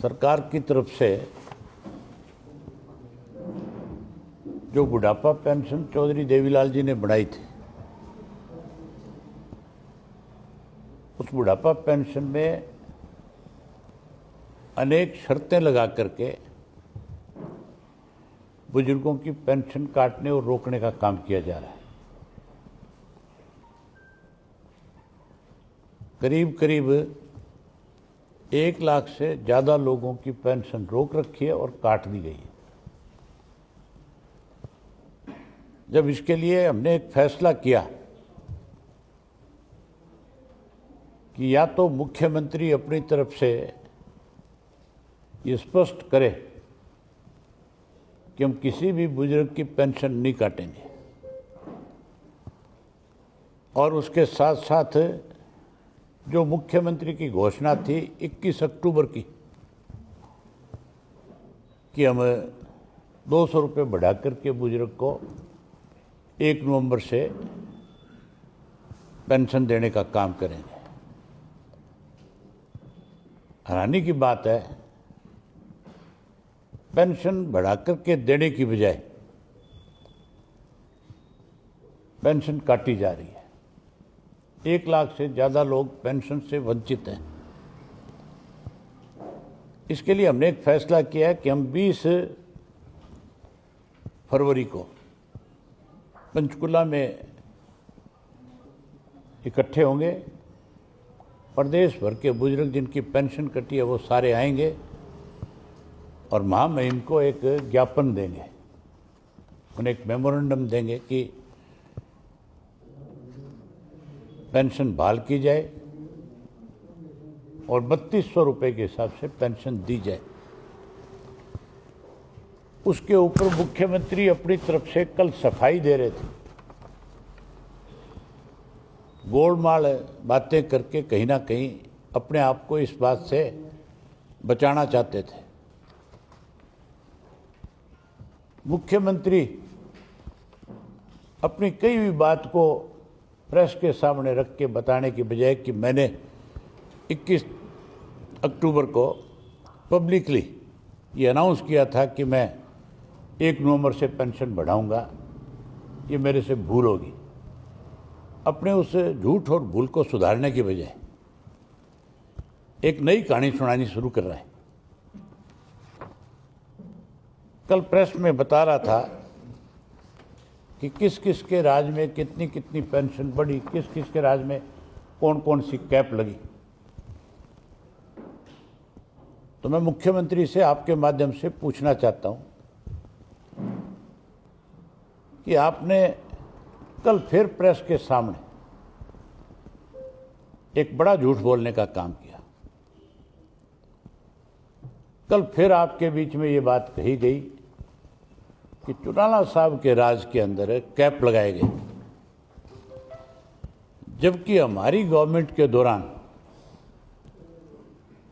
सरकार की तरफ से जो बुढ़ापा पेंशन चौधरी देवीलाल जी ने बढ़ाई थी, उस बुढ़ापा पेंशन में अनेक शर्तें लगा करके बुजुर्गों की पेंशन काटने और रोकने का काम किया जा रहा है। करीब करीब 1 लाख से ज़्यादा लोगों की पेंशन रोक रखी है और काट दी गई है। जब इसके लिए हमने एक फैसला किया कि या तो मुख्यमंत्री अपनी तरफ से ये स्पष्ट करे कि हम किसी भी बुजुर्ग की पेंशन नहीं काटेंगे, और उसके साथ साथ जो मुख्यमंत्री की घोषणा थी 21 अक्टूबर की कि हम 200 रुपये बढ़ा करके बुजुर्ग को 1 नवंबर से पेंशन देने का काम करेंगे। हैरानी की बात है, पेंशन बढ़ा करके देने की बजाय पेंशन काटी जा रही है। 1 लाख से ज़्यादा लोग पेंशन से वंचित हैं। इसके लिए हमने एक फैसला किया है कि हम 20 फरवरी को पंचकुला में इकट्ठे होंगे। प्रदेश भर के बुजुर्ग जिनकी पेंशन कटी है वो सारे आएंगे और महामहिम को एक ज्ञापन देंगे, उन्हें एक मेमोरेंडम देंगे कि पेंशन बहाल की जाए और 3200 रुपये के हिसाब से पेंशन दी जाए। उसके ऊपर मुख्यमंत्री अपनी तरफ से कल सफाई दे रहे थे, गोलमाल बातें करके कहीं ना कहीं अपने आप को इस बात से बचाना चाहते थे। मुख्यमंत्री अपनी कई भी बात को प्रेस के सामने रख के बताने की बजाय कि मैंने 21 अक्टूबर को पब्लिकली ये अनाउंस किया था कि मैं 1 नवंबर से पेंशन बढ़ाऊंगा, ये मेरे से भूल होगी, अपने उस झूठ और भूल को सुधारने की बजाय एक नई कहानी सुनानी शुरू कर रहा है। कल प्रेस में बता रहा था कि किस किस के राज में कितनी कितनी पेंशन बढ़ी, किस किस के राज में कौन कौन सी कैप लगी। तो मैं मुख्यमंत्री से आपके माध्यम से पूछना चाहता हूं कि आपने कल फिर प्रेस के सामने एक बड़ा झूठ बोलने का काम किया। कल फिर आपके बीच में ये बात कही गई कि चौटाला साहब के राज के अंदर कैप लगाए गए, जबकि हमारी गवर्नमेंट के दौरान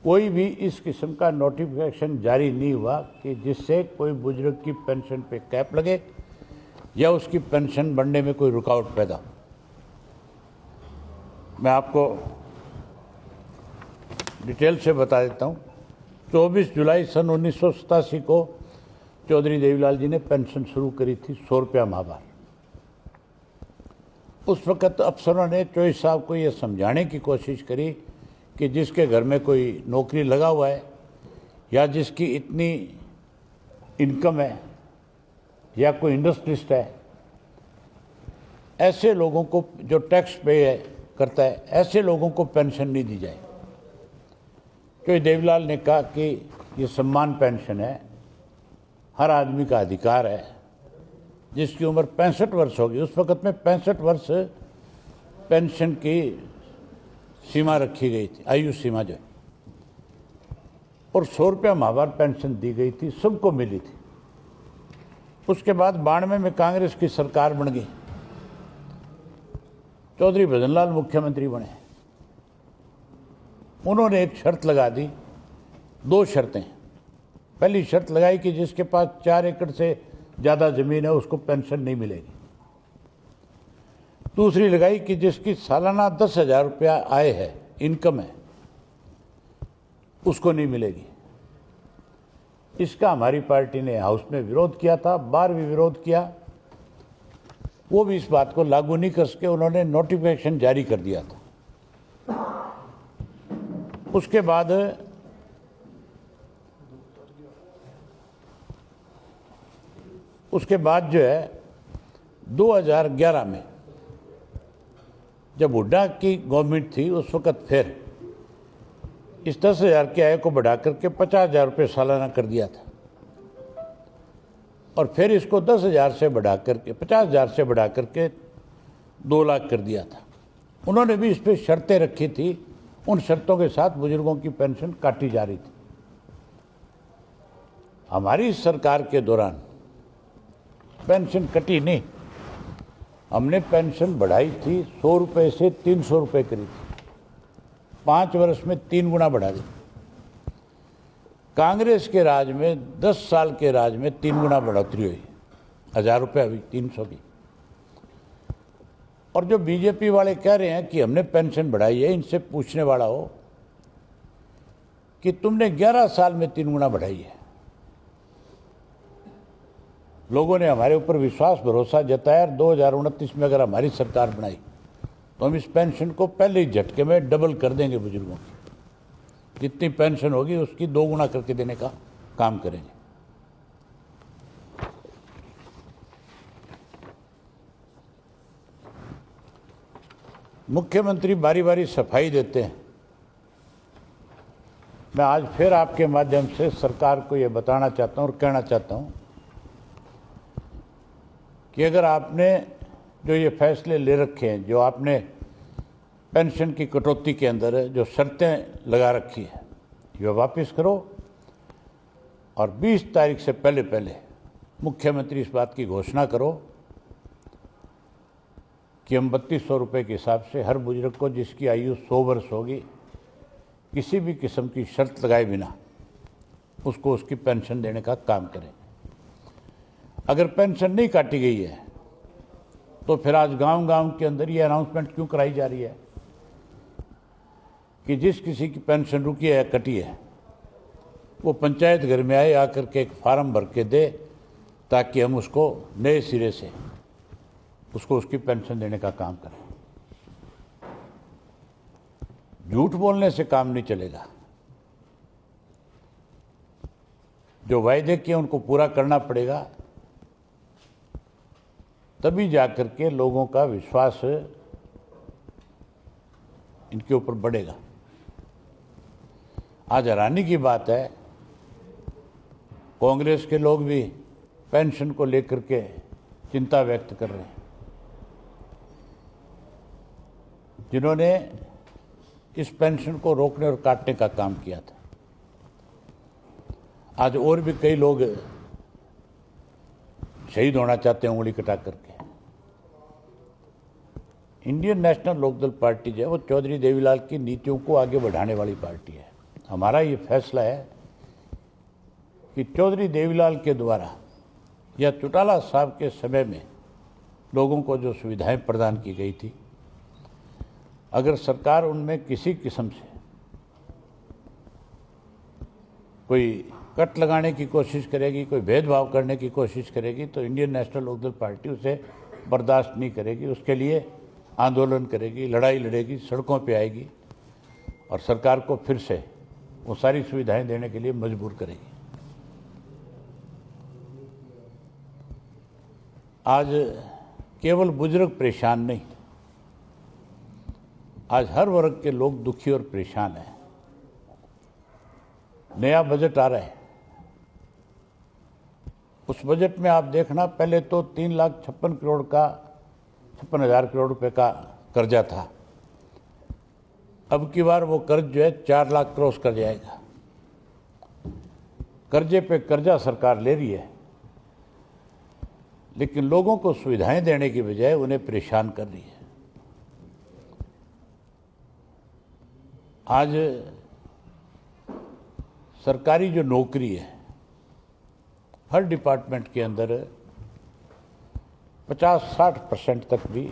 कोई भी इस किस्म का नोटिफिकेशन जारी नहीं हुआ कि जिससे कोई बुजुर्ग की पेंशन पे कैप लगे या उसकी पेंशन बढ़ने में कोई रुकावट पैदा हो। मैं आपको डिटेल से बता देता हूँ। 24 जुलाई सन 1987 को चौधरी देवीलाल जी ने पेंशन शुरू करी थी 100 रुपया माहवार। उस वक़्त अफसरों ने चौधरी साहब को ये समझाने की कोशिश करी कि जिसके घर में कोई नौकरी लगा हुआ है या जिसकी इतनी इनकम है या कोई इंडस्ट्रिस्ट है, ऐसे लोगों को जो टैक्स पे करता है, ऐसे लोगों को पेंशन नहीं दी जाए। तो देवीलाल ने कहा कि ये सम्मान पेंशन है, हर आदमी का अधिकार है। जिसकी उम्र 65 वर्ष होगी, उस वक़्त में 65 वर्ष पेंशन की सीमा रखी गई थी, आयु सीमा जो है, और 100 रुपया माहवार पेंशन दी गई थी, सबको मिली थी। उसके बाद 92 में कांग्रेस की सरकार बन गई, चौधरी भजनलाल मुख्यमंत्री बने। उन्होंने एक शर्त लगा दी, 2 शर्तें। पहली शर्त लगाई कि जिसके पास 4 एकड़ से ज़्यादा ज़मीन है उसको पेंशन नहीं मिलेगी। दूसरी लगाई कि जिसकी सालाना 10,000 रुपया आय है, इनकम है, उसको नहीं मिलेगी। इसका हमारी पार्टी ने हाउस में विरोध किया था, बाहर भी विरोध किया। वो भी इस बात को लागू नहीं कर सके, उन्होंने नोटिफिकेशन जारी कर दिया था। उसके बाद जो है 2011 में जब हुड्डा की गवर्नमेंट थी, उस वक्त फिर इस 10,000 के आय को बढ़ा करके 50,000 रुपये सालाना कर दिया था, और फिर इसको 10,000 से बढ़ा करके 50,000 से बढ़ा करके 2 लाख कर दिया था। उन्होंने भी इस पर शर्तें रखी थी, उन शर्तों के साथ बुजुर्गों की पेंशन काटी जा रही थी। हमारी सरकार के दौरान पेंशन कटी नहीं, हमने पेंशन बढ़ाई थी, 100 रुपये से 300 रुपये करी थी, 5 वर्ष में 3 गुना बढ़ा दी। कांग्रेस के राज में 10 साल के राज में 3 गुना बढ़ोतरी हुई, 1,000 रुपये अभी 300 की। और जो बीजेपी वाले कह रहे हैं कि हमने पेंशन बढ़ाई है, इनसे पूछने वाला हो कि तुमने 11 साल में 3 गुना बढ़ाई है। लोगों ने हमारे ऊपर विश्वास भरोसा जताया, 2029 में अगर हमारी सरकार बनाई तो हम इस पेंशन को पहले ही झटके में डबल कर देंगे। बुजुर्गों की जितनी पेंशन होगी उसकी 2 गुना करके देने का काम करेंगे। मुख्यमंत्री बारी बारी सफाई देते हैं। मैं आज फिर आपके माध्यम से सरकार को ये बताना चाहता हूँ और कहना चाहता हूँ कि अगर आपने जो ये फैसले ले रखे हैं, जो आपने पेंशन की कटौती के अंदर जो शर्तें लगा रखी है, ये वापस करो और 20 तारीख से पहले मुख्यमंत्री इस बात की घोषणा करो कि हम 3200 रुपये के हिसाब से हर बुजुर्ग को जिसकी आयु 100 वर्ष होगी, किसी भी किस्म की शर्त लगाए बिना उसको उसकी पेंशन देने का काम करें। अगर पेंशन नहीं काटी गई है तो फिर आज गांव-गांव के अंदर ये अनाउंसमेंट क्यों कराई जा रही है कि जिस किसी की पेंशन रुकी है या कटी है वो पंचायत घर में आए, आकर के एक फार्म भर के दे, ताकि हम उसको नए सिरे से उसको उसकी पेंशन देने का काम करें। झूठ बोलने से काम नहीं चलेगा। जो वायदे किए उनको पूरा करना पड़ेगा, तभी जाकर के लोगों का विश्वास इनके ऊपर बढ़ेगा। आज हैरानी की बात है, कांग्रेस के लोग भी पेंशन को लेकर के चिंता व्यक्त कर रहे हैं, जिन्होंने इस पेंशन को रोकने और काटने का काम किया था। आज और भी कई लोग शहीद होना चाहते हैं उंगली कटा करके। इंडियन नेशनल लोकदल पार्टी जो है वो चौधरी देवीलाल की नीतियों को आगे बढ़ाने वाली पार्टी है। हमारा ये फैसला है कि चौधरी देवीलाल के द्वारा या चौटाला साहब के समय में लोगों को जो सुविधाएं प्रदान की गई थी, अगर सरकार उनमें किसी किस्म से कोई कट लगाने की कोशिश करेगी, कोई भेदभाव करने की कोशिश करेगी, तो इंडियन नेशनल लोकदल पार्टी उसे बर्दाश्त नहीं करेगी। उसके लिए आंदोलन करेगी, लड़ाई लड़ेगी, सड़कों पे आएगी और सरकार को फिर से वो सारी सुविधाएं देने के लिए मजबूर करेगी। आज केवल बुजुर्ग परेशान नहीं, आज हर वर्ग के लोग दुखी और परेशान हैं। नया बजट आ रहा है, उस बजट में आप देखना, पहले तो 3,56,000 करोड़ रुपए का कर्जा था। अब की बार वो कर्ज जो है 4 लाख क्रॉस कर जाएगा। कर्जे पे कर्जा सरकार ले रही है, लेकिन लोगों को सुविधाएं देने की बजाय उन्हें परेशान कर रही है। आज सरकारी जो नौकरी है, हर डिपार्टमेंट के अंदर 50-60% तक भी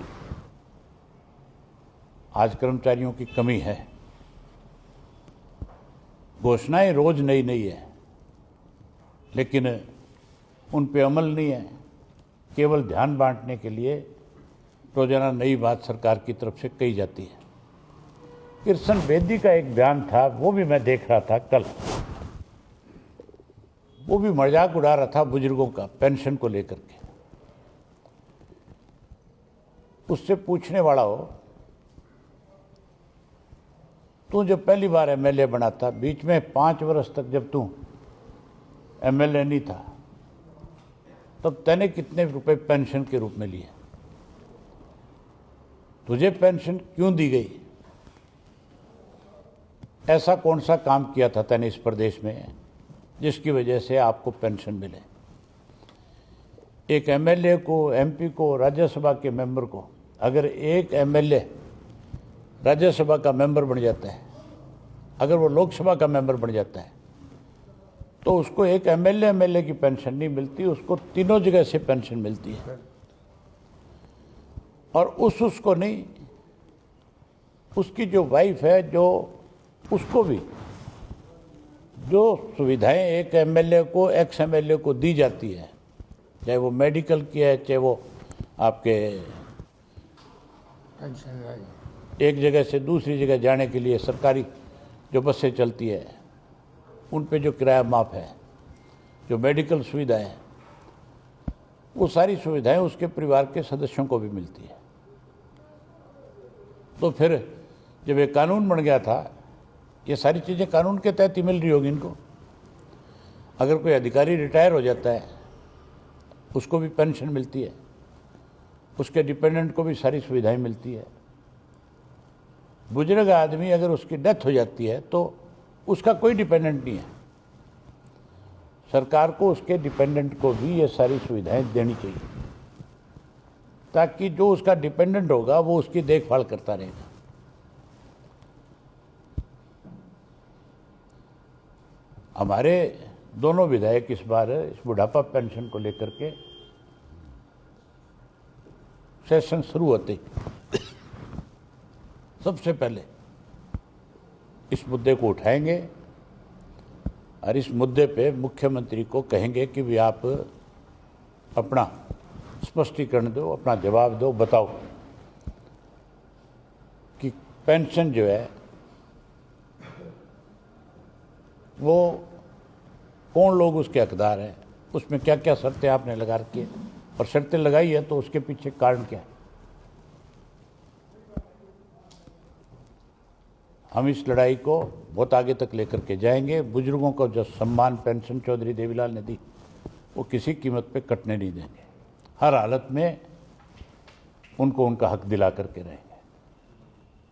आज कर्मचारियों की कमी है। घोषणाएं रोज नई नई है, लेकिन उन पे अमल नहीं है। केवल ध्यान बांटने के लिए रोजाना नई बात सरकार की तरफ से कही जाती है। कृष्ण बेदी का एक बयान था, वो भी मैं देख रहा था कल। वो भी मजाक उड़ा रहा था बुजुर्गों का पेंशन को लेकर के। उससे पूछने वाला हो, तू जब पहली बार एमएलए बना था, बीच में 5 वर्ष तक जब तू एमएलए नहीं था, तब तैने कितने रुपए पेंशन के रूप में लिए? तुझे पेंशन क्यों दी गई? ऐसा कौन सा काम किया था तैने इस प्रदेश में जिसकी वजह से आपको पेंशन मिले? एक एमएलए को, एमपी को, राज्यसभा के मेंबर को, अगर एक एमएलए राज्यसभा का मेंबर बन जाता है, अगर वो लोकसभा का मेंबर बन जाता है, तो उसको एक एमएलए की पेंशन नहीं मिलती, उसको तीनों जगह से पेंशन मिलती है। और उसको नहीं, उसकी जो वाइफ है, जो उसको भी जो सुविधाएं एक एमएलए को, एक्स एमएलए को दी जाती है, चाहे वो मेडिकल की है, चाहे वो आपके एक जगह से दूसरी जगह जाने के लिए सरकारी जो बसें चलती है, उन पे जो किराया माफ़ है, जो मेडिकल सुविधा है, वो सारी सुविधाएं उसके परिवार के सदस्यों को भी मिलती है। तो फिर जब ये कानून बन गया था, ये सारी चीज़ें कानून के तहत ही मिल रही होगी इनको। अगर कोई अधिकारी रिटायर हो जाता है, उसको भी पेंशन मिलती है, उसके डिपेंडेंट को भी सारी सुविधाएं मिलती है। बुजुर्ग आदमी अगर उसकी डेथ हो जाती है तो उसका कोई डिपेंडेंट नहीं है। सरकार को उसके डिपेंडेंट को भी ये सारी सुविधाएं देनी चाहिए, ताकि जो उसका डिपेंडेंट होगा वो उसकी देखभाल करता रहेगा। हमारे दोनों विधायक इस बार इस बुढ़ापा पेंशन को लेकर के सेशन शुरू होते ही सबसे पहले इस मुद्दे को उठाएंगे और इस मुद्दे पे मुख्यमंत्री को कहेंगे कि भी आप अपना स्पष्टीकरण दो, अपना जवाब दो, बताओ कि पेंशन जो है वो कौन लोग उसके हकदार हैं, उसमें क्या क्या शर्तें आपने लगा रखी है, और शर्तें लगाई है तो उसके पीछे कारण क्या है। हम इस लड़ाई को बहुत आगे तक लेकर के जाएंगे। बुजुर्गों को जो सम्मान पेंशन चौधरी देवीलाल ने दी, वो किसी कीमत पे कटने नहीं देंगे। हर हालत में उनको उनका हक दिला करके रहें।